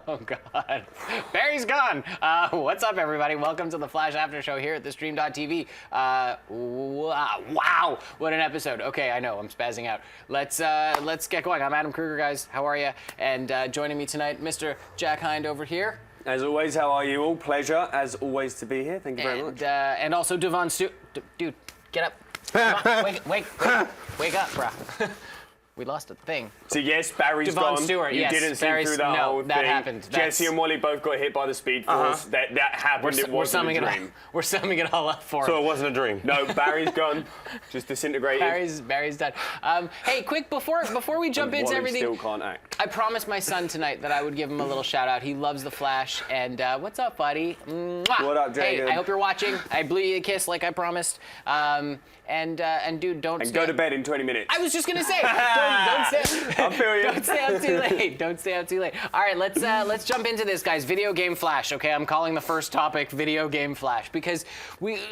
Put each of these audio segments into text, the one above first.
Oh, God. Barry's gone. What's up, everybody? Welcome to the Flash After Show here at thestream.tv. Wow, what an episode. Okay, I know, I'm spazzing out. Let's get going. I'm Adam Kruger, guys. How are you? And joining me tonight, Mr. Jack Hind over here. As always, how are you all? Pleasure, as always, to be here. Thank you very much. And also Devon Stewart. Dude, get up. Come on, wake up, bruh. We lost a thing. So yes, Barry's Devon gone. Stewart, you yes. didn't see through the whole thing. That happened. Jesse and Wally both got hit by the Speed Force. That happened. It wasn't a dream. We're summing it all up for him. So it wasn't a dream. No, Barry's gone. Just disintegrated. Barry's done. Hey, quick, before we jump into Wally everything, still can't act. I promised my son tonight that I would give him a little shout out. He loves the Flash, and what's up, buddy? Mwah. What up, Jacob? Hey, I hope you're watching. I blew you a kiss like I promised. And dude, don't. And go to bed in 20 minutes. I was just gonna say, don't stay. I feel you. Don't stay out too late. Don't stay out too late. All right, let's jump into this, guys. Video game Flash. Okay, I'm calling the first topic video game Flash because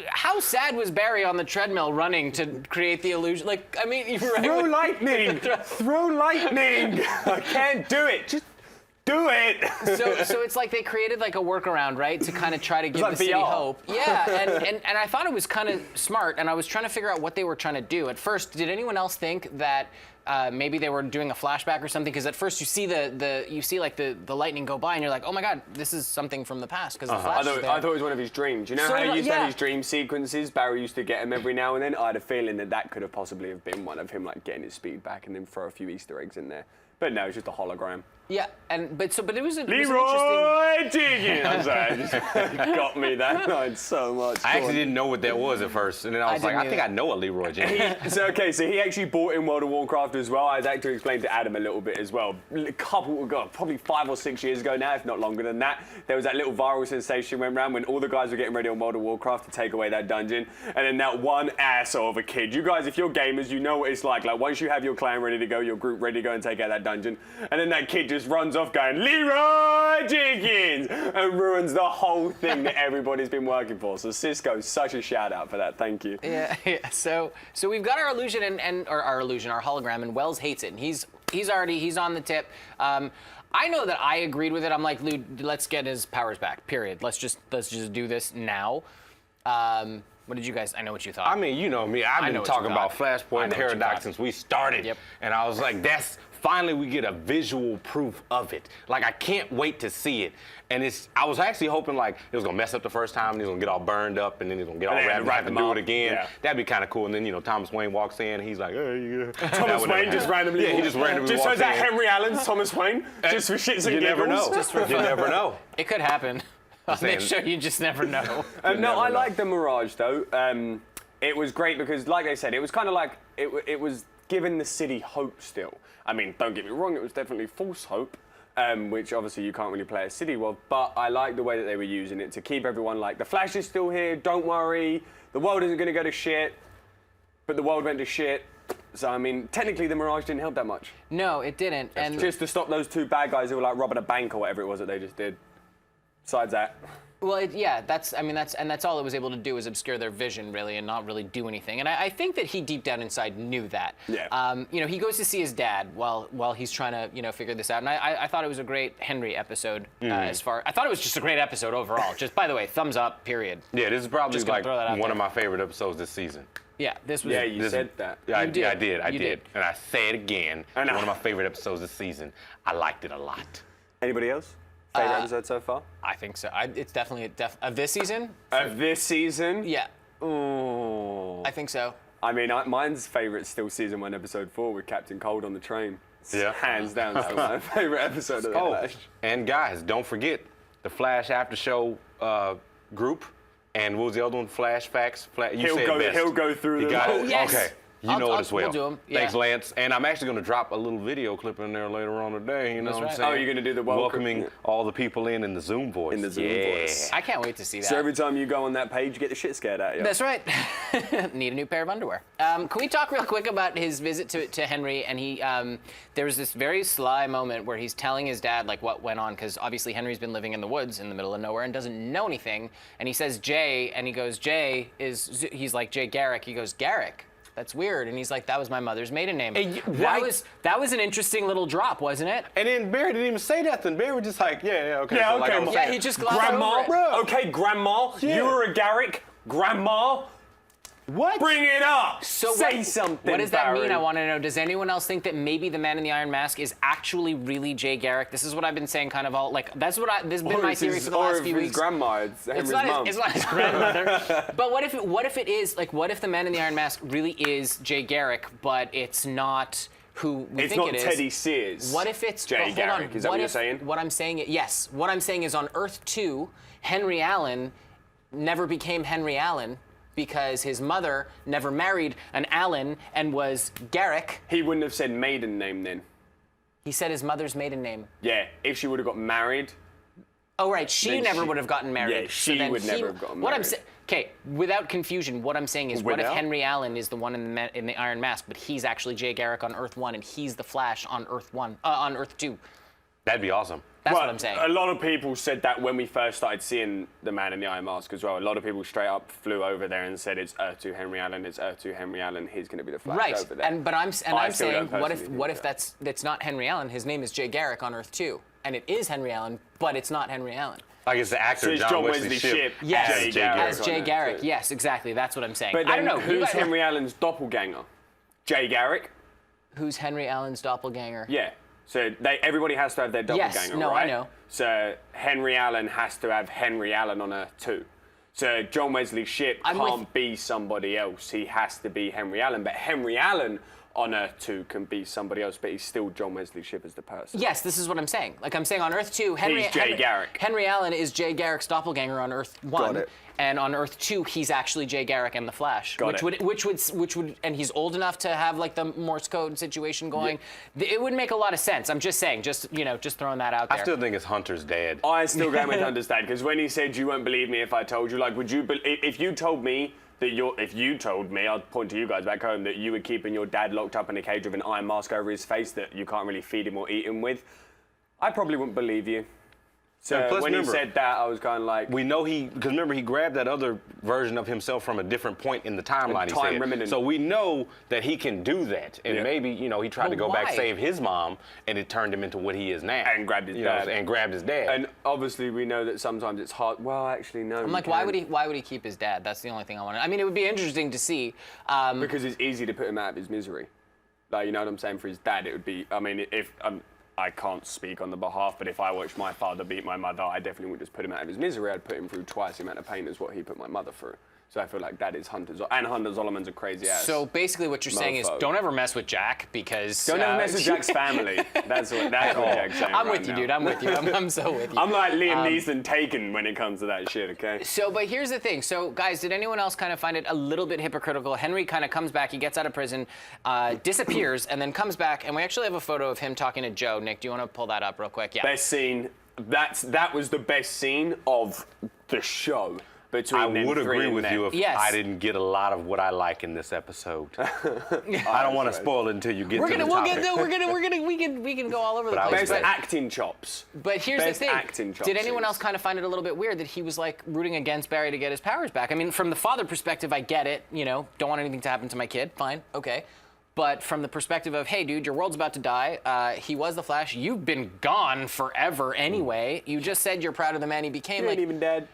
how sad was Barry on the treadmill running to create the illusion? Like, I mean, you're right. Throw lightning. Throw lightning. I can't do it. Just do it. So it's like they created like a workaround, right, to kind of try to give like the city VR. hope. Yeah, and I thought it was kind of smart, and I was trying to figure out what they were trying to do. At first, did anyone else think that maybe they were doing a flashback or something? Because at first you see the lightning go by, and you're like, oh my God, this is something from the past because the Flash is there. I thought it was one of his dreams. You know how he used to have his dream sequences? Barry used to get him every now and then. I had a feeling that could have possibly have been one of him, like getting his speed back and then throw a few Easter eggs in there. But no, it's just a hologram. Yeah, but it was an Leroy Jenkins. I'm sorry, it just got me that night so much. I actually didn't know what that was at first, and then I was like, I think I know a Leroy Jenkins. So he actually bought in World of Warcraft as well. I had to explain to Adam a little bit as well. Probably 5 or 6 years ago now, if not longer than that, there was that little viral sensation went around when all the guys were getting ready on World of Warcraft to take away that dungeon, and then that one asshole of a kid. You guys, if you're gamers, you know what it's like. Like once you have your clan ready to go, your group ready to go and take out that dungeon, and then that kid just runs off going, Leroy Jenkins, and ruins the whole thing that everybody's been working for. So Cisco, such a shout out for that. Thank you. Yeah. So we've got our illusion our hologram, and Wells hates it, and he's on the tip. I know that I agreed with it. I'm like, dude, let's get his powers back. Period. Let's just do this now. What did you guys? I know what you thought. I mean, you know me. I've been talking about Flashpoint Paradox since we started. Yep. And I was like, finally we get a visual proof of it. Like, I can't wait to see it. And I was actually hoping like it was gonna mess up the first time, and he's gonna get all burned up, and then he's gonna get all wrapped and have to do it again. Yeah. That'd be kind of cool. And then Thomas Wayne walks in, and he's like, hey, Thomas Wayne just randomly. Yeah, he just randomly just walks so that in. Henry Allen's Thomas Wayne, just for shits and you giggles. never know. Just for you never know. It could happen. On this show, you just never know. No, I like the Mirage though. It was great because, like I said, it was kind of like it was giving the city hope still. I mean, don't get me wrong, it was definitely false hope, which obviously you can't really play a city with, but I like the way that they were using it to keep everyone like, the Flash is still here, don't worry, the world isn't going to go to shit, but the world went to shit. So, I mean, technically the Mirage didn't help that much. No, it didn't. And just to stop those two bad guys who were like robbing a bank or whatever it was that they just did. Besides that. Well, that's all it was able to do was obscure their vision, really, and not really do anything. And I think that he deep down inside knew that. Yeah. He goes to see his dad while he's trying to, figure this out. And I thought it was a great Henry episode. I thought it was just a great episode overall. Just, by the way, thumbs up, period. Yeah, this is probably like one of there. my favorite episodes this season. Yeah, this was. Yeah, you said that. Yeah, I did. You did. And I say it again. One of my favorite episodes this season. I liked it a lot. Anybody else? Favorite episode so far? I think so. It's definitely of this season. Of this season? Yeah. Ooh. I think so. I mean, mine's favourite's still season 1, episode 4 with Captain Cold on the train. Yeah. Hands down, still my favourite episode of the Flash. And guys, don't forget the Flash After Show group. And what was the other one? Flash Facts? He'll go through them. You got it? Oh, yes. Okay. You know it as well. We'll do 'em. Yeah. Thanks, Lance. And I'm actually going to drop a little video clip in there later on today. You know That's what I'm right. saying? Oh, you're going to do the welcoming all the people in the Zoom voice. In the Zoom voice. I can't wait to see that. So every time you go on that page, you get the shit scared out of you. That's right. Need a new pair of underwear. Can we talk real quick about his visit to Henry? And there was this very sly moment where he's telling his dad like what went on, because obviously Henry's been living in the woods in the middle of nowhere and doesn't know anything. And he says Jay, and he goes, he's like, Jay Garrick. He goes, Garrick? That's weird. And he's like, that was my mother's maiden name. Right. That was an interesting little drop, wasn't it? And then Barry didn't even say nothing. Barry was just like, yeah, okay. Yeah, So, like okay, I was yeah, saying, he just glossed Grandma, over it. okay, Grandma, Yeah. you were a Garrick. Grandma, what? bring it up. Say what, something, What does that mean? Barry. I want to know. Does anyone else think that maybe the Man in the Iron Mask is actually really Jay Garrick? This is what I've been saying kind of all, like, this has been my theory for the last few weeks. His grandma, it's Henry's mom. It's not his grandmother. But what if it is, like, what if the Man in the Iron Mask really is Jay Garrick, but it's not who we think it is? It's not Teddy Sears. What if it's Jay hold Garrick? on, Is that what you're if, saying? What I'm saying, yes. What I'm saying is on Earth 2, Henry Allen never became Henry Allen because his mother never married an Allen and was Garrick. He wouldn't have said maiden name then. He said his mother's maiden name. Yeah, if she would have got married. Oh, right. She Then never she- would have gotten married. Yeah, she then would never have gotten What I'm married. saying, okay, without confusion, what I'm saying is, what if Without? Henry Allen is the one in the Iron Mask, but he's actually Jay Garrick on Earth 1, and he's the Flash on Earth 2? That'd be awesome. That's Well, what I'm saying. A lot of people said that when we first started seeing the Man in the Iron Mask as well. A lot of people straight up flew over there and said it's Earth 2 Henry Allen, it's Earth 2 Henry Allen. He's going to be the Flash Right, over there. but I'm I still saying, don't what if personally think that's not Henry Allen? His name is Jay Garrick on Earth 2, and it is Henry Allen, but it's not Henry Allen. Like it's the actor So it's John Wesley Shipp. Yes, Jay Garrick as on Jay it, Garrick. too. Yes, exactly. That's what I'm saying. But I don't then know. You who's guys- Henry Allen's doppelganger? Jay Garrick? Who's Henry Allen's doppelganger? Yeah. So everybody has to have their doppelganger, no, I right? know. So Henry Allen has to have Henry Allen on Earth 2. So John Wesley Shipp I'm can't be somebody else. He has to be Henry Allen. But Henry Allen on Earth 2 can be somebody else, but he's still John Wesley Shipp as the person. Yes, this is what I'm saying. Like I'm saying on Earth 2, He's Jay Garrick. Henry Allen is Jay Garrick's doppelganger on Earth 1. Got it. And on Earth 2, he's actually Jay Garrick and the Flash. Got which would and he's old enough to have like the Morse code situation going. It would make a lot of sense. I'm just saying, just throwing that out there. I still think it's Hunter's dad. I still go with understand, because when he said you won't believe me if I told you, like, would you, if you told me that if you told me, I'll point to you guys back home, that you were keeping your dad locked up in a cage with an iron mask over his face that you can't really feed him or eat him with, I probably wouldn't believe you. So And plus, when remember, he said that, I was kind of like, we know because remember he grabbed that other version of himself from a different point in the timeline. time he said. remnant. So we know that he can do that, and Yeah. maybe he tried to But go back why? save his mom, and it turned him into what he is now. And grabbed his You know, dad. and grabbed his dad. and obviously we know that sometimes it's hard. Well, actually, no. I'm like, why would he keep his dad? That's the only thing I want to. I mean, it would be interesting to see. Because it's easy to put him out of his misery. Like, you know what I'm saying? For his dad, it would be. I mean, if I can't speak on the behalf, but if I watched my father beat my mother, I definitely wouldn't just put him out of his misery. I'd put him through twice the amount of pain as what he put my mother through. So I feel like that is Hunter Zolomon's a crazy ass. So basically, what you're saying is, mofo. don't ever mess with Jack because. Don't ever mess with Jack's family. That's what Jack's saying. I'm right with you, now. dude. I'm with you. I'm so with you. I'm like Liam Neeson Taken when it comes to that shit, okay? So, but here's the thing. So, guys, did anyone else kind of find it a little bit hypocritical? Henry kind of comes back, he gets out of prison, disappears, and then comes back, and we actually have a photo of him talking to Joe. Nick, do you want to pull that up real quick? Yeah. Best scene. That was the best scene of the show. Between I them would three agree and with them. you if Yes. I didn't get a lot of what I like in this episode. I don't want to spoil it until you get We're to gonna, the we'll topic. get, no, we're gonna, we can go all over the But I was place. Best But- acting chops. But here's Best the thing. acting chops Did anyone is- else kind of find it a little bit weird that he was like rooting against Barry to get his powers back? I mean, from the father perspective, I get it. Don't want anything to happen to my kid. Fine, okay. But from the perspective of, hey, dude, your world's about to die. He was the Flash. You've been gone forever anyway. You just said you're proud of the man he became. You Like, ain't even dead.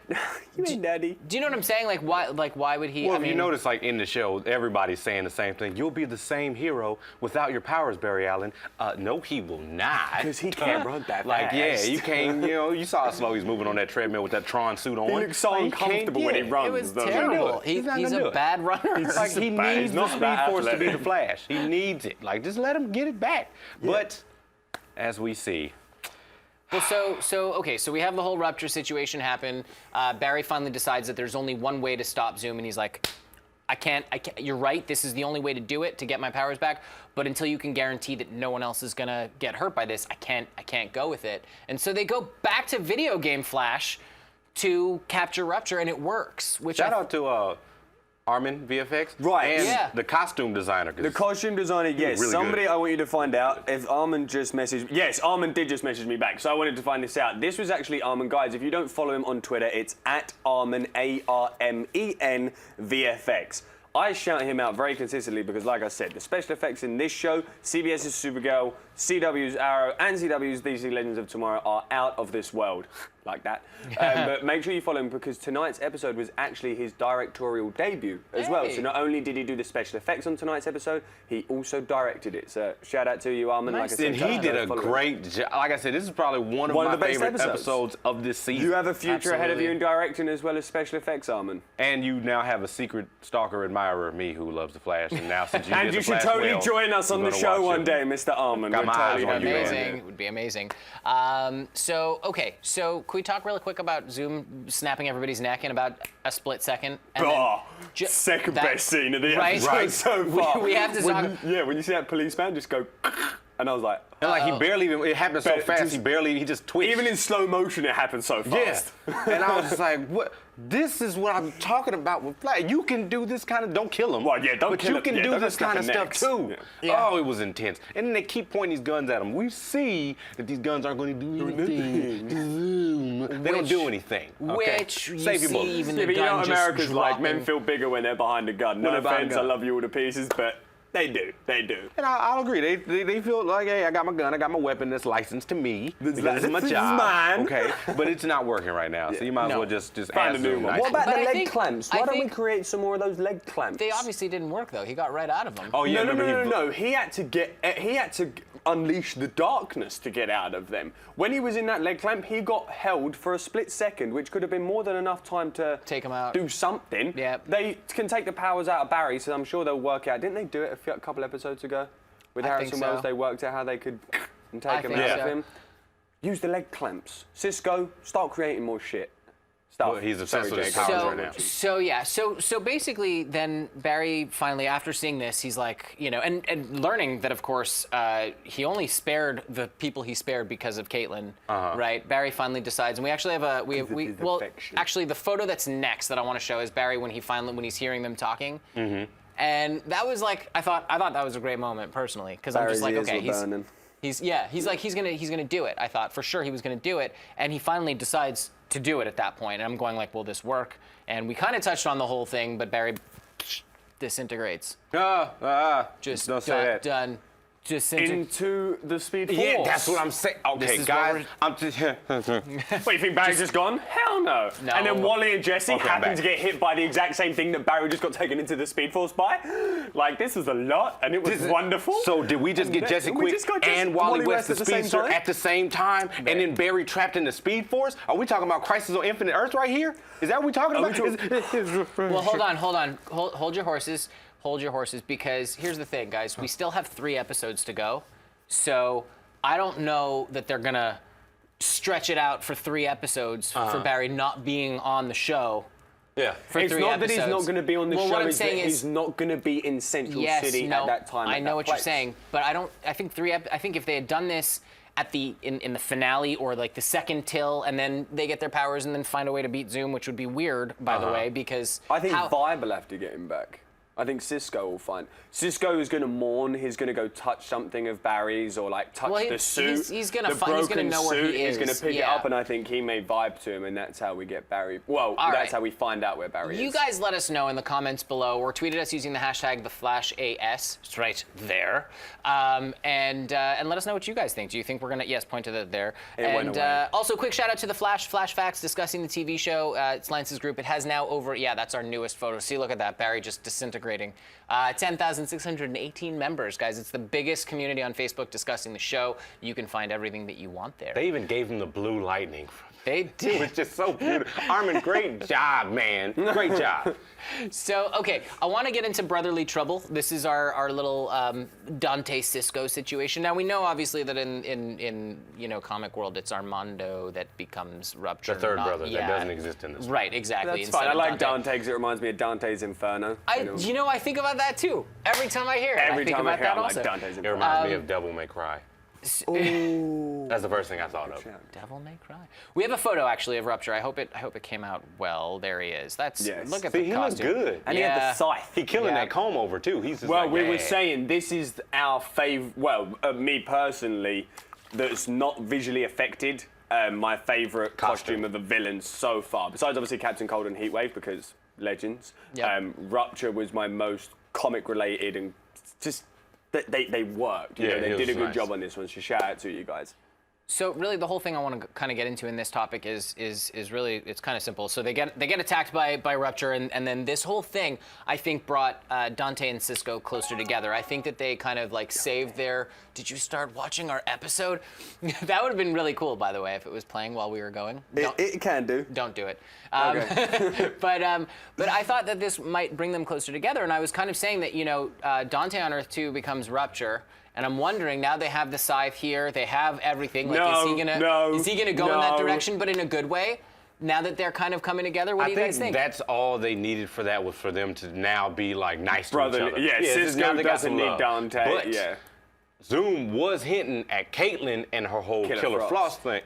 You ain't daddy. do you know what I'm saying? Like, why would he? Well, I if mean, you notice, like in the show, everybody's saying the same thing. You'll be the same hero without your powers, Barry Allen. No, he will not. Because he can't run that Like, fast. yeah, you can't. You saw how slow he's moving on that treadmill with that Tron suit on. He looks so Like, he can't- uncomfortable when he yeah. runs. it was doesn't he? terrible. He's not He's gonna do a it. bad runner. Like he bad. needs He's the not Speed that Force to be athletic. the Flash. He needs it. Like, just let him get it back. But as we see, Well, so we have the whole Rupture situation happen. Barry finally decides that there's only one way to stop Zoom, and he's like, I can't, you're right, this is the only way to do it, to get my powers back, but until you can guarantee that no one else is gonna get hurt by this, I can't go with it. And so they go back to video game Flash to capture Rupture, and it works, which shout out to Armin VFX. Right, And yeah. the costume designer. 'cause The costume designer, yes. really Somebody good. I want you to find out if Armin just messaged. Yes, Armin did just message me back, so I wanted to find this out. This was actually Armin, guys. If you don't follow him on Twitter, it's at Armin, ARMEN VFX. I shout him out very consistently because, like I said, the special effects in this show, CBS's Supergirl, CW's Arrow, and CW's DC Legends of Tomorrow are out of this world. Like that. But make sure you follow him because tonight's episode was actually his directorial debut as well. So not only did he do the special effects on tonight's episode, he also directed it. So shout out to you, Armin. Nice. Like I said, and he did a great job. Like I said, this is probably one of my favorite episodes of this season. You have a future ahead of you in directing as well as special effects, Armin. And you now have a secret stalker admirer of me who loves the Flash. And now since you and did you the should Flash totally well, join us on the show one day, Mr. Armin. Got my eyes on you. It would be amazing. So can we talk really quick about Zoom snapping everybody's neck in about a split second? And second best scene of the episode so far. We have to talk. When you see that policeman just go, and I was like, and like he barely even, it happened so fast, he just twitched. Even in slow motion, it happened so fast. Yeah. And I was just like, what? This is what I'm talking about with Flash. You can do this kind of, don't kill him. Well, yeah, don't kill him. But you can do this kind of stuff too. Yeah. Yeah. Oh, it was intense. And then they keep pointing these guns at him. We see that these guns aren't going to do anything. They don't do anything. Okay? Which you Save your see bullets. even Yeah, the but you know gun what just America's like? Men dropping. feel bigger when they're behind a gun. No offense, I love you all to pieces, but they do. And I'll agree. They feel like, hey, I got my gun, I got my weapon that's licensed to me. This is my this is job. mine. Okay, but it's not working right now, so you might as well just Find add a new some one. nice What about But the I leg think- clamps? I Why don't we think- create some more of those leg clamps? They obviously didn't work though. He got right out of them. Oh yeah, No. He had to unleash the darkness to get out of them. When he was in that leg clamp, he got held for a split second, which could have been more than enough time to Take him out. do something. Yeah. They can take the powers out of Barry, so I'm sure they'll work out. Didn't they do it a couple episodes ago? With I Harrison think so. Wells, they worked out how they could and I take him think out so. of him. Use the leg clamps. Cisco, start creating more shit. Stuff. Well, he's obsessed with his Jake. powers So, right now. so basically, then Barry finally, after seeing this, he's like, and learning that, of course, he only spared the people he spared because of Caitlyn, right? Barry finally decides, and we actually have actually, the photo that's next that I want to show is Barry when he's hearing them talking. Mm-hmm. And that was like, I thought that was a great moment personally, because I'm just like, okay, he's gonna do it. I thought for sure he was gonna do it, and he finally decides to do it at that point. And I'm going like, will this work? And we kind of touched on the whole thing, but Barry disintegrates. Just don't say that. done. Into the Speed Force. Yeah, that's what I'm saying. Okay, is guys, I'm just. What, you think Barry's just gone? Hell no. No. And then Wally and Jesse Okay, happen back. to get hit by the exact same thing that Barry just got taken into the Speed Force by. Like, this was a lot, and it was wonderful. So did we just get Jesse Quick and Wally West the Speedster at the same time, and then Barry trapped in the Speed Force? Are we talking about Crisis on Infinite Earth right here? Is that what we're talking about? Well, hold your horses. Hold your horses, because here's the thing, guys. We still have 3 episodes to go. So I don't know that they're going to stretch it out for 3 episodes for Barry not being on the show. Yeah. For it's 3 not episodes. that he's not going to be on the show. What I'm It's that saying is, he's not going to be in Central City no, at that time. I know what you're saying, but I think if they had done this at in the finale or like the second till, and then they get their powers and then find a way to beat Zoom, which would be weird, by the way, because I think Vibe will have to get him back. I think Cisco will find. Cisco is going to mourn. He's going to go touch something of Barry's or like touch the suit. He's going to know where suit. he is. He's going to pick it up, and I think he may vibe to him, and that's how we get Barry. Well, that's how we find out where Barry is. You guys let us know in the comments below, or tweeted us using the hashtag #TheFlashAS. It's right there, and let us know what you guys think. Do you think we're going to point to the there? Went away. Also, quick shout out to the Flash Facts discussing the TV show. It's Lance's group. It has now over. Yeah, that's our newest photo. See, look at that. Barry just disintegrating. 10,618 members, guys. It's the biggest community on Facebook discussing the show. You can find everything that you want there. They even gave him the blue lightning. They did. It was just so beautiful. Armin, great job, man. Great job. So, okay, I want to get into brotherly trouble. This is our little Dante Cisco situation. Now, we know, obviously, that in comic world, it's Armando that becomes Rupture. The third brother that doesn't exist in this. Right, exactly. That's fine. I like Dante because it reminds me of Dante's Inferno. I think about that, too. Every time I hear it, I think about that also. Like Dante's It Inferno. reminds me of Devil May Cry. That's the first thing I thought of. Devil May Cry. We have a photo actually of Rupture. I hope it came out well. There he is. Look at the he costume. looked good. And he had the scythe. He killing that comb over too. He's just Well, like, we were "Yeah." saying this is our favorite. Well, me personally, that's not visually affected. My favorite costume of the villains so far, besides obviously Captain Cold and Heatwave, because legends. Yep. Rupture was my most comic related, and just they worked. You know, they did a good job on this one. So shout out to you guys. So really, the whole thing I want to kind of get into in this topic is really, it's kind of simple. So they get attacked by Rupture, and then this whole thing I think brought Dante and Cisco closer together. I think that they kind of like saved their. Did you start watching our episode? That would have been really cool, by the way, if it was playing while we were going. It can do. Don't do it. Okay. But I thought that this might bring them closer together, and I was kind of saying that, you know, Dante on Earth 2 becomes Rupture. And I'm wondering, now they have the scythe here, they have everything. Like, is he gonna go in that direction, but in a good way? Now that they're kind of coming together, what do you guys think? That's all they needed for that, was for them to now be like nice to each other. Yeah, Cisco doesn't need Dante. But yeah. Zoom was hinting at Caitlyn and her whole Killer Flossy. But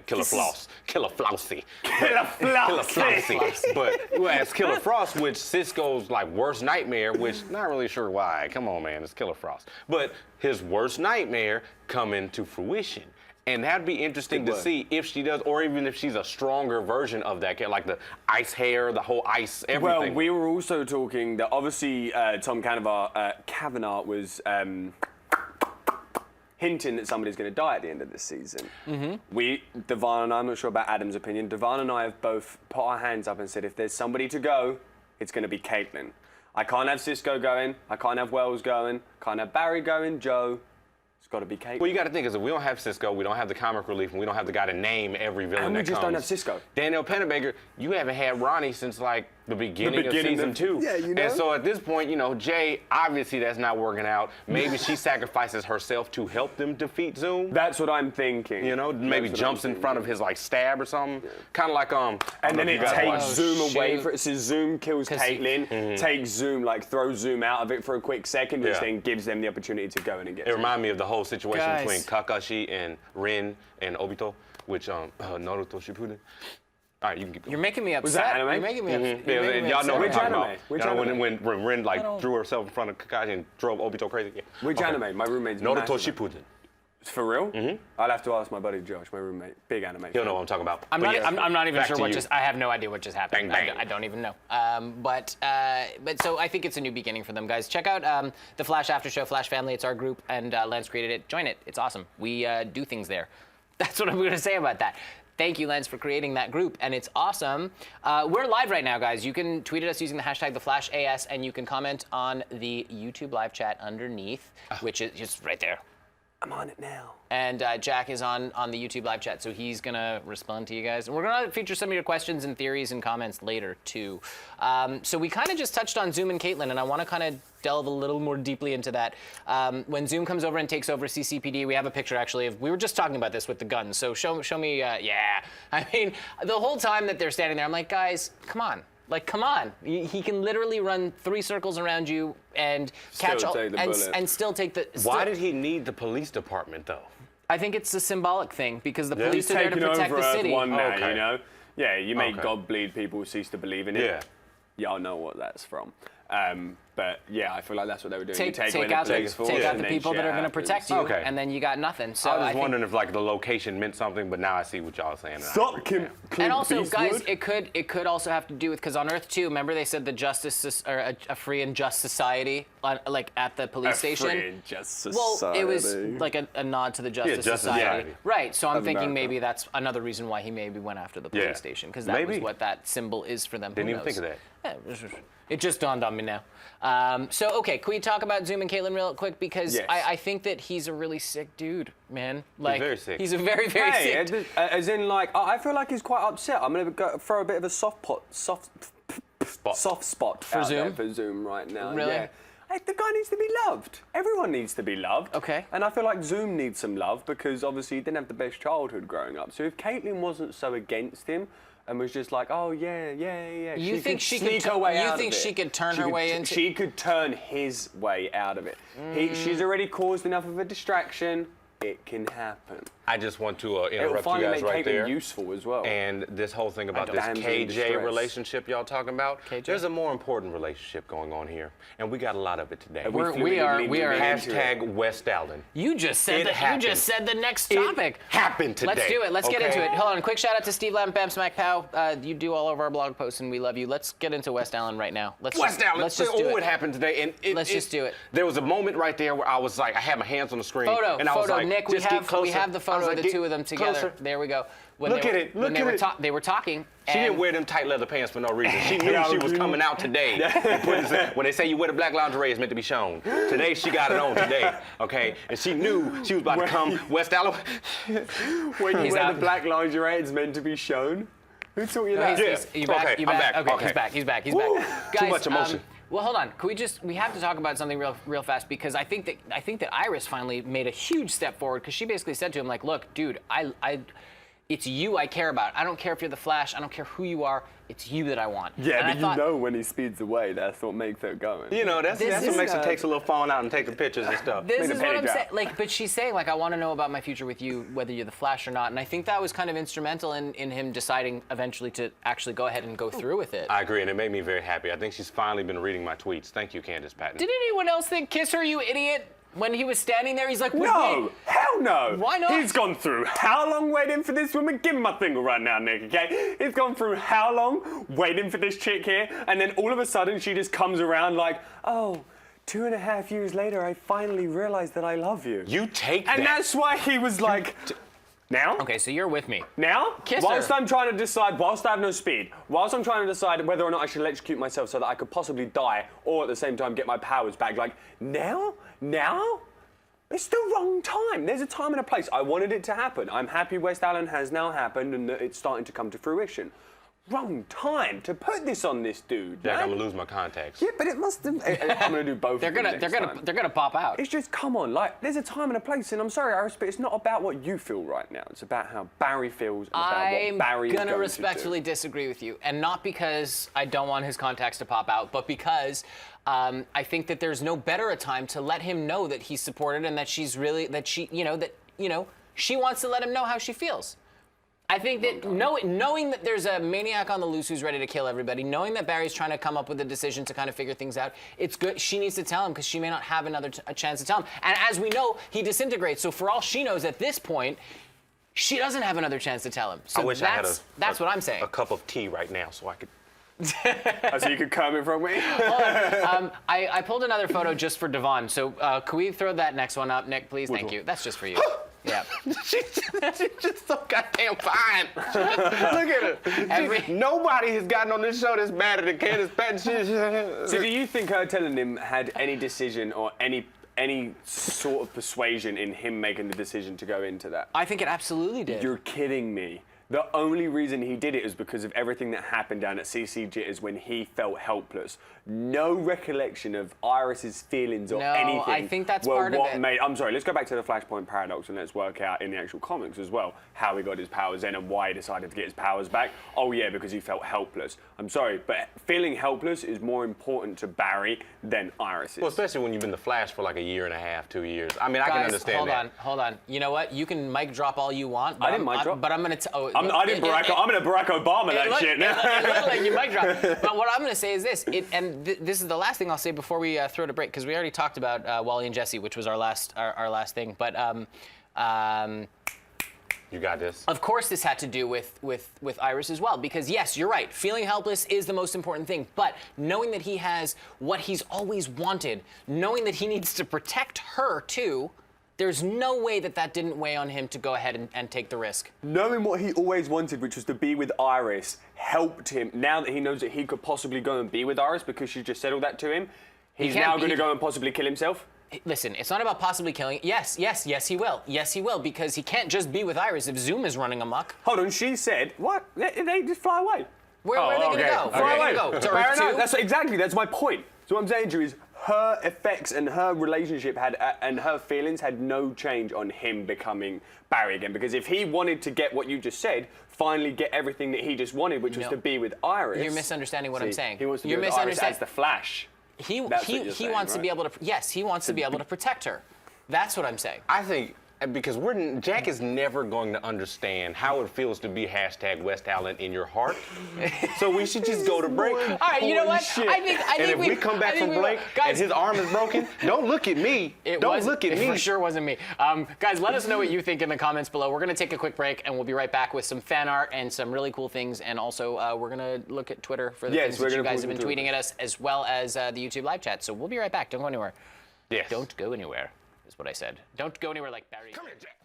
as Killer Frost, which Cisco's like worst nightmare, which not really sure why. Come on, man, it's Killer Frost. But his worst nightmare coming to fruition. And that'd be interesting to see if she does, or even if she's a stronger version of that, like the ice hair, the whole ice, everything. Well, we were also talking that obviously Tom Cavanaugh was hinting that somebody's going to die at the end of this season. Devon and I, I'm not sure about Adam's opinion, Devon and I have both put our hands up and said, if there's somebody to go, it's going to be Caitlyn. I can't have Cisco going, I can't have Wells going, can't have Barry going, Joe. It's got to be Caitlyn. Well, you got to think, is that we don't have Cisco, we don't have the comic relief, and we don't have the guy to name every villain and we that just comes. don't have Cisco. Danielle Pennebaker, you haven't had Ronnie since like the beginning of season 2. Yeah, you know. And so at this point, you know, Jay, obviously that's not working out. Maybe she sacrifices herself to help them defeat Zoom. That's what I'm thinking. You know, maybe jumps in front of his like stab or something. Yeah. Kind of like and then it takes Zoom away for it. So Zoom kills Caitlyn, takes Zoom, like throws Zoom out of it for a quick second, which then gives them the opportunity to go in and get. It reminded me of the whole situation between Kakashi and Rin and Obito, which Naruto Shippuden. All right, you can keep going. You're making me upset. Was that anime? You're making me upset. Y'all know what I'm talking about. Which anime? When Rin like drew herself in front of Kakashi and drove Obito crazy. Yeah. Which anime? My roommate's Naruto massive. Shippuden. For real? I'll have to ask my buddy Josh, my roommate. Big anime. He'll know what I'm talking about. I'm not even sure what just. I have no idea what just happened. Bang, bang. I don't even know. But so I think it's a new beginning for them, guys. Check out the Flash After Show, Flash Family. It's our group, and Lance created it. Join it. It's awesome. We do things there. That's what I'm going to say about that. Thank you, Lance, for creating that group, and it's awesome. We're live right now, guys. You can tweet at us using the hashtag #TheFlashAS, and you can comment on the YouTube live chat underneath, which is just right there. I'm on it now. And Jack is on the YouTube live chat, so he's going to respond to you guys. And we're going to feature some of your questions and theories and comments later, too. So we kind of just touched on Zoom and Caitlyn, and I want to kind of delve a little more deeply into that. When Zoom comes over and takes over CCPD, we have a picture, actually, of... We were just talking about this with the guns, so show me... yeah. I mean, the whole time that they're standing there, I'm like, guys, come on. Like, come on. He can literally run 3 circles around you and catch all... And still take the... Why did he need the police department, though? I think it's a symbolic thing, because the police are there to protect the city. One day, you know? Yeah, you make God bleed, people cease to believe in it. Yeah. Y'all know what that's from. But yeah, I feel like that's what they were doing. Take out the people that are going to protect you, and then you got nothing. So I was just wondering if like the location meant something, but now I see what y'all are saying. And also, guys, it could also have to do with, because on Earth 2, remember they said a free and just society, like at the police station. Free and just society. Well, it was like a nod to the Justice Society. Right. So I'm thinking maybe that's another reason why he maybe went after the police station, because that was what that symbol is for them. Didn't even think of that. Yeah, it just dawned on me now. So, okay, can we talk about Zoom and Caitlyn real quick? Because I think that he's a really sick dude, man. Like, he's very sick. He's a very, very sick dude. As in, like, I feel like he's quite upset. I'm going to throw a bit of a soft spot for Zoom? For Zoom right now. Really? Yeah. The guy needs to be loved. Everyone needs to be loved. Okay. And I feel like Zoom needs some love, because obviously he didn't have the best childhood growing up. So if Caitlyn wasn't so against him, and was just like, oh yeah. You think she could turn her way into? She could turn his way out of it. She's already caused enough of a distraction. It can happen. I just want to It'll interrupt you finally guys make right Caitlyn there. useful as well. And this whole thing about this Damsel in KJ distress. relationship y'all talking about, KJ? there's a more important relationship going on here, and we got a lot of it today. We we are Hashtag West Allen. You just said It that. happened. You just said the next It topic. happened today. Let's do it. Let's get okay? into it. Hold on. Quick shout out to Steve Lamb, Bam Smack Pow. You do all of our blog posts, and we love you. Let's get into West Allen right now. West Allen. Let's just do what it. happened today, and Let's just do it. There was a moment right there where I was like, I had my hands on the screen, and I was like, Nick, just get closer. we have the I photo was of like, the get two of them together. closer. There we go. When Look they at were, it. when Look they at were it. They were talking. She and didn't wear them tight leather pants for no reason. She knew she was coming out today. When they say you wear the black lingerie, it's meant to be shown. Today, she got it on today, okay? And she knew she was about to come West Allen. When you He's wear out. the black lingerie, it's meant to be shown. Who taught you that? You back? Okay, You I'm back? back. Okay, Okay. he's back. He's back. He's Woo. back. Too Guys, much emotion. Well, hold on. We have to talk about something real fast because I think that Iris finally made a huge step forward because she basically said to him like, look, dude, it's you I care about. I don't care if you're the Flash. I don't care who you are. It's you that I want. Yeah, And but I thought, you know when he speeds away, that's what makes it going. You know, that's This what is, makes her takes a little phone out and take the pictures and stuff. This Made a is what penny I'm drop. saying. Like, but she's saying like, I want to know about my future with you, whether you're the Flash or not. And I think that was kind of instrumental in him deciding eventually to actually go ahead and go through with it. I agree, and it made me very happy. I think she's finally been reading my tweets. Thank you, Candace Patton. Did anyone else think kiss her, you idiot? When he was standing there, he's like, No, wait. hell no. Why not? He's gone through how long waiting for this woman? Give me my finger right now, Nick, okay? He's gone through how long waiting for this chick here, and then all of a sudden she just comes around like, oh, 2.5 years later, I finally realized that I love you. You take that. And that's why he was like, now? Okay, so you're with me. Now, Kiss whilst her. I'm trying to decide, whilst I have no speed, whilst I'm trying to decide whether or not I should electrocute myself so that I could possibly die, or at the same time get my powers back, like, now? Now? It's the wrong time. There's a time and a place. I wanted it to happen. I'm happy West Allen has now happened and that it's starting to come to fruition. Wrong time to put this on this dude. Jack, man. I'm gonna lose my contacts. Yeah, but it must have. I'm gonna do both. They're of them gonna next time. they're gonna pop out. It's just, come on, like, there's a time and a place, and I'm sorry, Iris, but it's not about what you feel right now. It's about how Barry feels and about I'm what Barry is gonna going respectfully disagree with you, and not because I don't want his contacts to pop out, but because I think that there's no better a time to let him know that he's supported and that she wants to let him know how she feels. I think that knowing that there's a maniac on the loose who's ready to kill everybody, knowing that Barry's trying to come up with a decision to kind of figure things out, it's good. She needs to tell him because she may not have a chance to tell him. And as we know, he disintegrates. So for all she knows at this point, she doesn't have another chance to tell him. So I wish I had that's what I'm saying. a cup of tea right now so I could. Oh, so you could come in from me? I pulled another photo just for Devon. So can we throw that next one up, Nick, please? Thank you. That's just for you. Yeah. She's just so goddamn fine. Look at her. Nobody has gotten on this show that's madder than Candace Patton. So do you think her telling him had any decision or any sort of persuasion in him making the decision to go into that? I think it absolutely did. You're kidding me. The only reason he did it is because of everything that happened down at CCG is when he felt helpless. No recollection of Iris's feelings or No, anything. I think that's were part of what it. made. I'm sorry. Let's go back to the Flashpoint paradox and let's work out in the actual comics as well how he got his powers then and why he decided to get his powers back. Oh yeah, because he felt helpless. I'm sorry, but feeling helpless is more important to Barry than Iris is. Well, especially when you've been the Flash for like 1.5 years, 2 years. I mean, I can Guys, understand that. hold on. You know what? You can mic drop all you want. But I didn't mic drop. But I'm gonna. I'm gonna Barack Obama that shit. It looked like you mic drop. But what I'm gonna say is this, this is the last thing I'll say before we throw it a break, because we already talked about Wally and Jesse, which was our last thing. But You got this. of course, this had to do with Iris as well, because yes, you're right. Feeling helpless is the most important thing, but knowing that he has what he's always wanted, knowing that he needs to protect her too, there's no way that didn't weigh on him to go ahead and take the risk. Knowing what he always wanted, which was to be with Iris, helped him. Now that he knows that he could possibly go and be with Iris because she just said all that to him, he's can't- now going to go and possibly kill himself. Listen, it's not about possibly killing. Yes, he will. Yes, he will, because he can't just be with Iris if Zoom is running amok. Hold on, she said, what? They just fly away. Where are they going to go? Fly Where are away. they going to go? To Fair Earth enough. 2? That's my point. So what I'm saying to you is her effects and her relationship had, and her feelings had no change on him becoming Barry again. Because if he wanted to get what you just said, finally get everything that he just wanted, which was to be with Iris. You're misunderstanding what I'm saying. He wants to be with Iris as the Flash. He That's what you're saying, wants to right? be able to. Yes, he wants to be able to protect her. That's what I'm saying. I think because Jack is never going to understand how it feels to be hashtag West Allen in your heart. So we should just go to break. All right, you know what? Shit. I think and if we come back from break and his arm is broken, don't look at me. Don't look at me. It for sure wasn't me. Guys, let us know what you think in the comments below. We're going to take a quick break, and we'll be right back with some fan art and some really cool things. And also, we're going to look at Twitter for the things that you guys have been tweeting at us, as well as the YouTube live chat. So we'll be right back. Don't go anywhere. Yes. Don't go anywhere, is what I said. Don't go anywhere like Barry. Come here, Jack.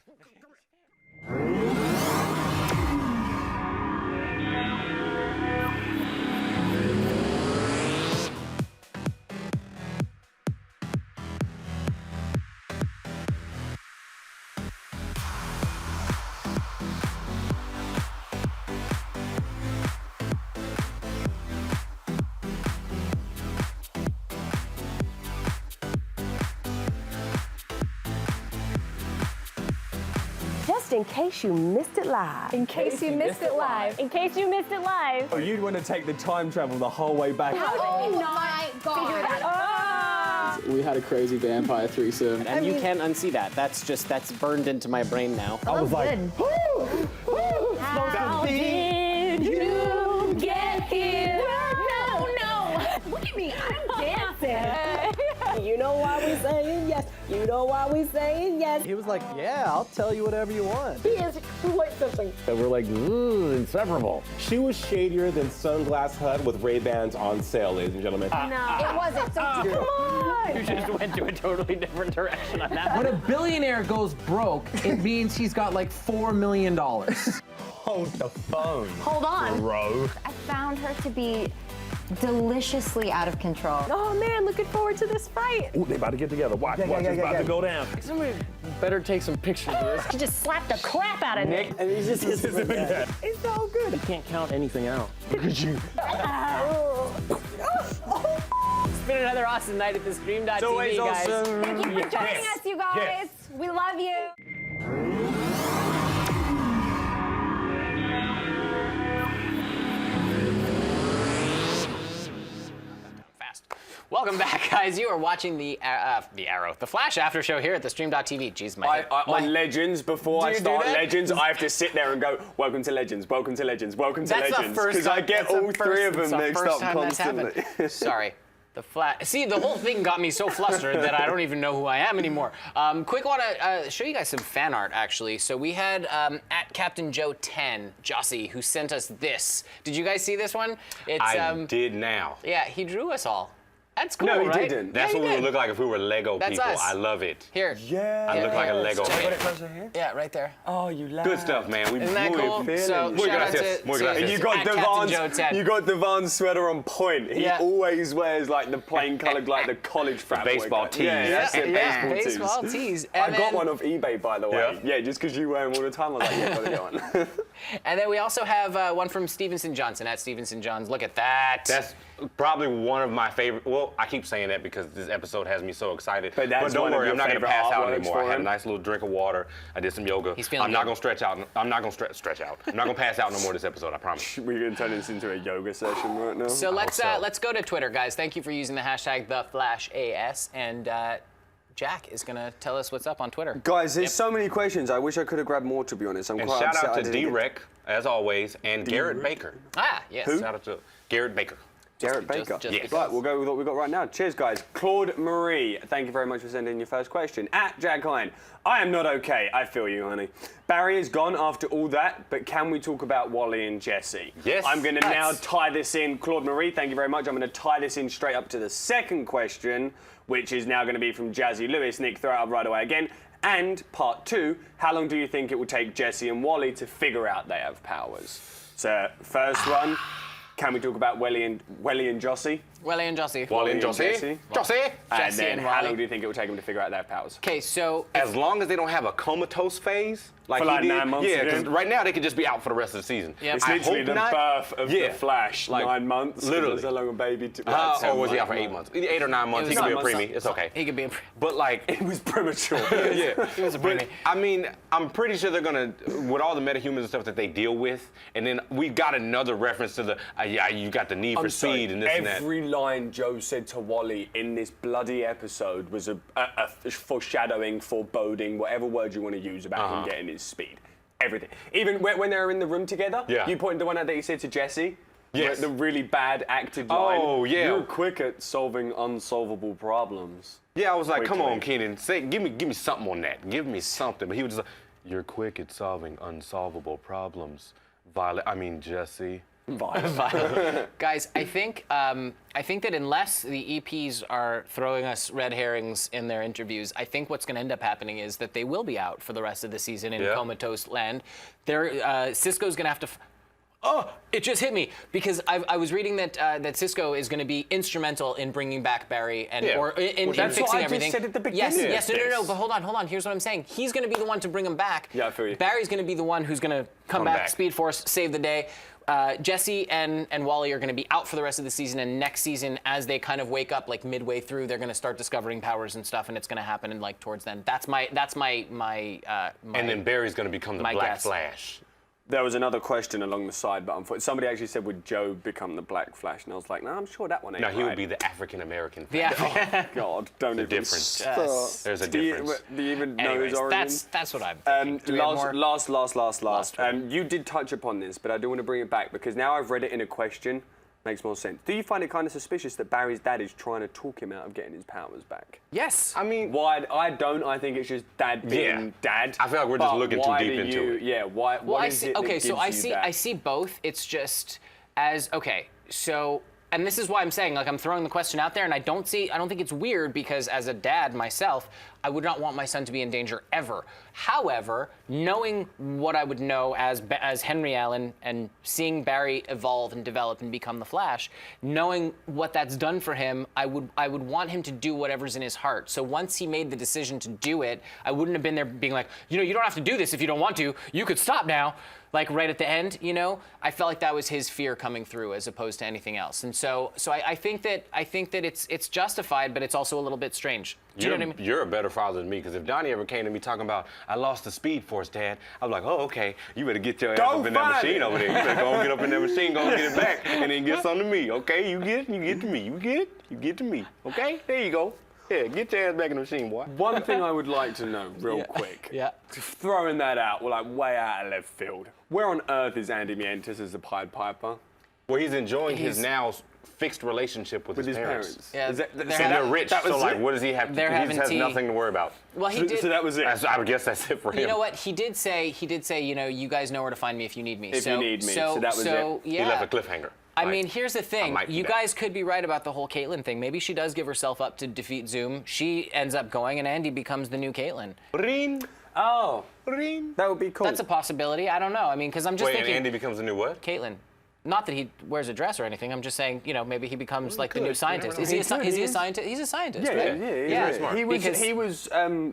Just in case you missed it live. In case you missed it live. In case you missed it live. Oh, you'd want to take the time travel the whole way back. How did you not figure that out? We had a crazy vampire threesome, and you can't unsee that. That's burned into my brain now. I was like, How did you get here? No. Look at me, I'm dancing. You know why we saying yes. You know why we saying yes. He was like, yeah, I'll tell you whatever you want. He is quite something. And we're like, ooh, inseparable. She was shadier than Sunglass Hut with Ray-Bans on sale, ladies and gentlemen. No, it wasn't. So come on. You just went to a totally different direction on that. When a billionaire goes broke, it means he's got like $4 million. Hold the phone. Hold on. Bro. I found her to be deliciously out of control. Oh man, looking forward to this fight. Ooh, they about to get together. Watch, it's about to go down. Somebody better take some pictures of this. She just slapped the crap out of Nick. And he's just It's so good. You can't count anything out. Look at you. It's been another awesome night at the Stream.tv, always guys. awesome. Thank you for joining us, you guys. We love you. Fast. Welcome back, guys. You are watching the Flash After Show here at the Stream.tv. Jeez, on Legends, before I Do you do start that? Legends, I have to sit there and go, welcome to Legends, welcome to Legends, welcome to That's the Legends. first Because I time- get that's the all three of first- them it's the mixed first up time that's constantly. happened. Sorry. The Flash. See, the whole thing got me so flustered that I don't even know who I am anymore. Quick, want to show you guys some fan art, actually. So we had at Captain Joe 10, Jossie, who sent us this. Did you guys see this one? It's I did now. Yeah, he drew us all. That's cool, No, he right? didn't. That's Yeah, what he we did. would look like if we were Lego That's people. us. I love it. Here. Yeah. I look like a Lego man. Closer here. Yeah, right there. Oh, you laugh. Good stuff, man. Isn't that cool? So, Muy shout out gracias. to Muy gracias. You got at Captain Joe Devon's, 10. you got Devon's sweater on point. He Yeah. always wears like the plain coloured, like the college frat boy baseball cut. tees. Yeah, that's it, Yeah, baseball tees. baseball tees. I And got then- one off eBay, by the way. Yeah? Yeah, just because you wear them all the time, I was like, yeah, gotta get one. And then we also have one from Stevenson Johnson at Stevenson Johns. Look at that. That's probably one of my favorite. Well, I keep saying that because this episode has me so excited. But that's don't one of worry, your I'm not going to favorite pass out artworks anymore. for I had a him? nice little drink of water. I did some yoga. He's feeling I'm not good. going to stretch out. I'm not going to stretch out. I'm not going to pass out no more this episode. I promise. We're gonna turn this into a yoga session right now. So let's so. let's go to Twitter, guys. Thank you for using the hashtag #TheFlashAS, and Jack is gonna tell us what's up on Twitter. Guys, there's so many questions. I wish I could have grabbed more, to be honest. I'm And quite shout upset out I to didn't get- D-Rec, as always, and Garrett Baker. Ah, yes. Shout out to Garrett Baker. Garrett Baker. just Yes. Right, we'll go with what we've got right now. Cheers, guys. Claude Marie, thank you very much for sending your first question. At Jack Klein, I am not okay. I feel you, honey. Barry is gone after all that, but can we talk about Wally and Jesse? Yes. I'm going to now Let's. tie this in. Claude Marie, thank you very much. I'm going to tie this in straight up to the second question, which is now going to be from Jazzy Lewis. Nick, throw it up right away again. And part two, how long do you think it will take Jesse and Wally to figure out they have powers? So, first one, can we talk about Welly and Jossie? Welly and Jossie. Wally and Jesse. Jossie. Jossie. And Jesse then and how Wally. long do you think it will take them to figure out they have powers? Okay, so As long as they don't have a comatose phase, like For like he did. 9 months Yeah, because again? right now they could just be out for the rest of the season. Yep. It's I literally hope the not. birth of Yeah. the Flash, Like, 9 months. literally. That's how long a baby took. Or was he out for 8 months? 8 or 9 months. He was could be a 9 preemie. months. It's okay. he could be. But like, It was premature. yeah, He was a but preemie. I mean, I'm pretty sure they're gonna, with all the metahumans and stuff that they deal with, and then we got another reference to the, yeah, you got the need for I'm sorry, speed and this and that. every line Joe said to Wally in this bloody episode was a foreshadowing, foreboding, whatever word you want to use about him getting his speed. Everything. Even when they were in the room together, you pointed the one out that he said to Jesse. Yes. The really bad acted line. Oh, yeah. You're quick at solving unsolvable problems. Yeah, I was like, come on, Quickly. Kenan, give me something on that. Give me something. But he was just like, you're quick at solving unsolvable problems. Jesse. Guys, I think that unless the EPs are throwing us red herrings in their interviews, I think what's going to end up happening is that they will be out for the rest of the season in comatose land. Cisco's going to have to. Oh, it just hit me because I was reading that Cisco is going to be instrumental in bringing back Barry and or in that's fixing what I everything. just said at the beginning. Yes, no. But hold on. Here's what I'm saying. He's going to be the one to bring him back. Yeah, I feel you. Barry's going to be the one who's going to come back, Speed Force, save the day. Jesse and Wally are going to be out for the rest of the season, and next season, as they kind of wake up like midway through, they're going to start discovering powers and stuff, and it's going to happen in like towards then. That's my. And then Barry's going to become the Black guess. Flash. There was another question along the side, but unfortunately, somebody actually said, would Joe become the Black Flash? And I was like, no, I'm sure that one ain't No, he would right. be the African American. Yeah. God, don't even difference. start. There's a Do you- difference. Do you even know Anyways, his origin? that's what I'm thinking. Do we have more? Last. one. You did touch upon this, but I do want to bring it back because now I've read it in a question. Makes more sense. Do you find it kind of suspicious that Barry's dad is trying to talk him out of getting his powers back? Yes. I mean, Why? I don't. I think it's just dad being dad. I feel like we're just But looking too why deep do into you- it. Yeah. Why? Well, what I is see. it that Okay, so gives you that? I see both. It's just as okay. So, and this is why I'm saying, like, I'm throwing the question out there, and I don't think it's weird because as a dad myself, I would not want my son to be in danger ever. However, knowing what I would know as Henry Allen and seeing Barry evolve and develop and become the Flash, knowing what that's done for him, I would want him to do whatever's in his heart. So once he made the decision to do it, I wouldn't have been there being like, you don't have to do this if you don't want to. You could stop now. Like right at the end, I felt like that was his fear coming through as opposed to anything else. And so I think that it's justified, but it's also a little bit strange. Do you know what I mean? You're a better father than me, because if Donnie ever came to me talking about, I lost the Speed Force, Dad, I was like, oh, okay, you better get your ass up in that machine over there. You better go and get up in that machine, go and get it back, and then get something to me, okay? You get it, you get to me. You get it, you get to me, okay? There you go. Yeah, get your ass back in the machine, boy. One thing I would like to know real quick. Yeah. Throwing that out, we're like way out of left field. Where on earth is Andy Mientus as the Pied Piper? Well, he's enjoying his now fixed relationship with his parents. Yeah, Is that- they're so And having- they're rich, that was so like, it? what does he have to do? They're He having has tea. nothing to worry about. Well, he did. So that was it. I guess that's it for him. You know what? He did say, you guys know where to find me if you need me. If you need me. So that was it. Yeah. He left a cliffhanger. I Like, mean, here's the thing. might do You that. guys could be right about the whole Caitlyn thing. Maybe she does give herself up to defeat Zoom. She ends up going, and Andy becomes the new Caitlyn. Ring, Oh, ring. that would be cool. That's a possibility. I don't know. I mean, because I'm just Wait, and thinking Andy becomes a new what? Caitlyn. Not that he wears a dress or anything. I'm just saying, maybe he becomes like the could. new You scientist. never Is he a know. scientist? He's a scientist, Yeah, right? he's very smart. Because He was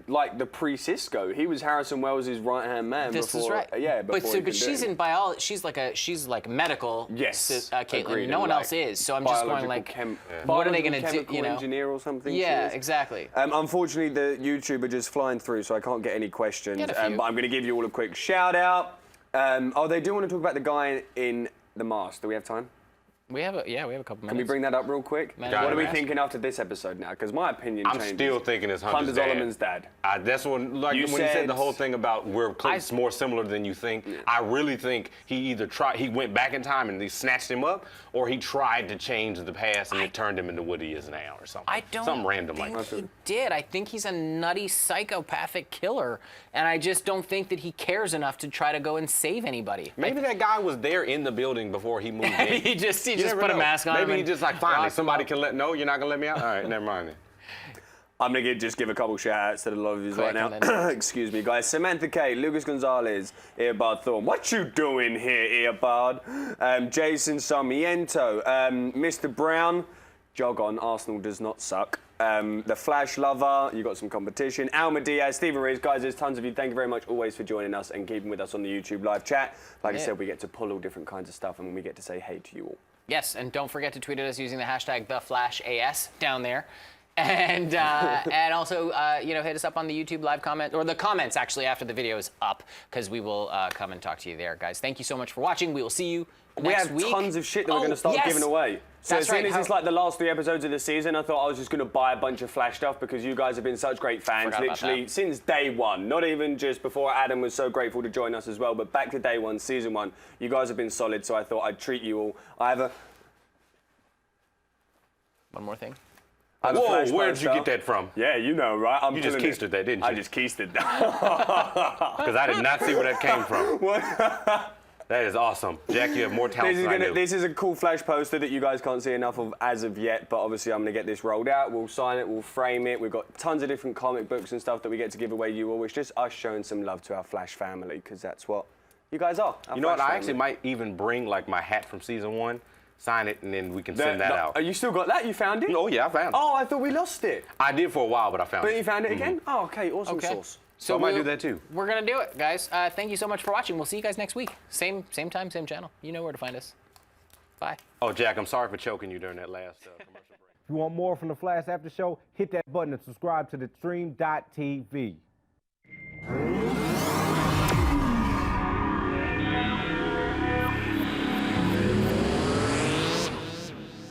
like the pre-Cisco. He was Harrison Wells' right-hand man this before. is right. Yeah, before he but could she's do it. in biology. She's like medical. Yes, Caitlyn. agreed, No one and, else like, is. So I'm just going biological like, what are they going to do? chemical engineer or something? she Yeah, is. exactly. Unfortunately, the YouTube are just flying through, so I can't get any questions. Get a few. But I'm going to give you all a quick shout out. They do want to talk about the guy in the mask. Do we have time? We have a couple minutes. Can we bring that up real quick? Man, What are we mask. thinking after this episode now? Because my opinion I'm changes. still thinking it's Hunter's Hunter Zolomon's dad. That's when, like, You when you said said- the whole thing about we're close, more similar than you think. I really think he either he went back in time and they snatched him up, or he tried to change the past and it turned him into what he is now, or something. I don't something random think like that. he did. I think he's a nutty psychopathic killer, and I just don't think that he cares enough to try to go and save anybody. Maybe that guy was there in the building before he moved in. he just You put never a know. mask on. Maybe him he and just like finally locked him somebody up. can you're not gonna let me out. All right, never mind. Then. I'm going to just give a couple shout outs to the lot of you Quick, right now. and then- Excuse me, guys. Samantha K, Lucas Gonzalez, Earbard Thorn. What you doing here, Earbard? Jason Sarmiento, Mr. Brown, jog on, Arsenal does not suck. The Flash Lover, you got some competition. Alma Diaz, Stephen Reeves, guys, there's tons of you. Thank you very much always for joining us and keeping with us on the YouTube live chat. Like I said, we get to pull all different kinds of stuff and we get to say hey to you all. Yes, and don't forget to tweet at us using the hashtag #TheFlashAS down there. And also, hit us up on the YouTube live comment, or the comments actually after the video is up, because we will come and talk to you there, guys. Thank you so much for watching. We will see you next week. We have tons of shit that we're going to start giving away. So That's as soon right. as it's like the last 3 episodes of the season, I thought I was just going to buy a bunch of Flash stuff because you guys have been such great fans, Forgot about literally that. since day one. Not even just before Adam was so grateful to join us as well, but back to day one, season 1. You guys have been solid, so I thought I'd treat you all. I have a... One more thing. Whoa, where did you get that from? Yeah, you know, right? You just keistered that, didn't you? I just keistered that. Because I did not see where that came from. That is awesome. Jack, you have more talent than I do. This is a cool Flash poster that you guys can't see enough of as of yet, but obviously I'm going to get this rolled out. We'll sign it, we'll frame it. We've got tons of different comic books and stuff that we get to give away you all. It's just us showing some love to our Flash family, because that's what you guys are. You know what? I actually might even bring like my hat from season 1, sign it, and then we can send that out. Oh, you still got that? You found it? Oh, yeah, I found it. Oh, I thought we lost it. I did for a while, but I found it. But you found it again? Oh, okay, awesome sauce. So I might do that too. We're going to do it, guys. Thank you so much for watching. We'll see you guys next week. Same time, same channel. You know where to find us. Bye. Oh, Jack, I'm sorry for choking you during that last commercial break. If you want more from the Flash After Show, hit that button and subscribe to the stream.tv.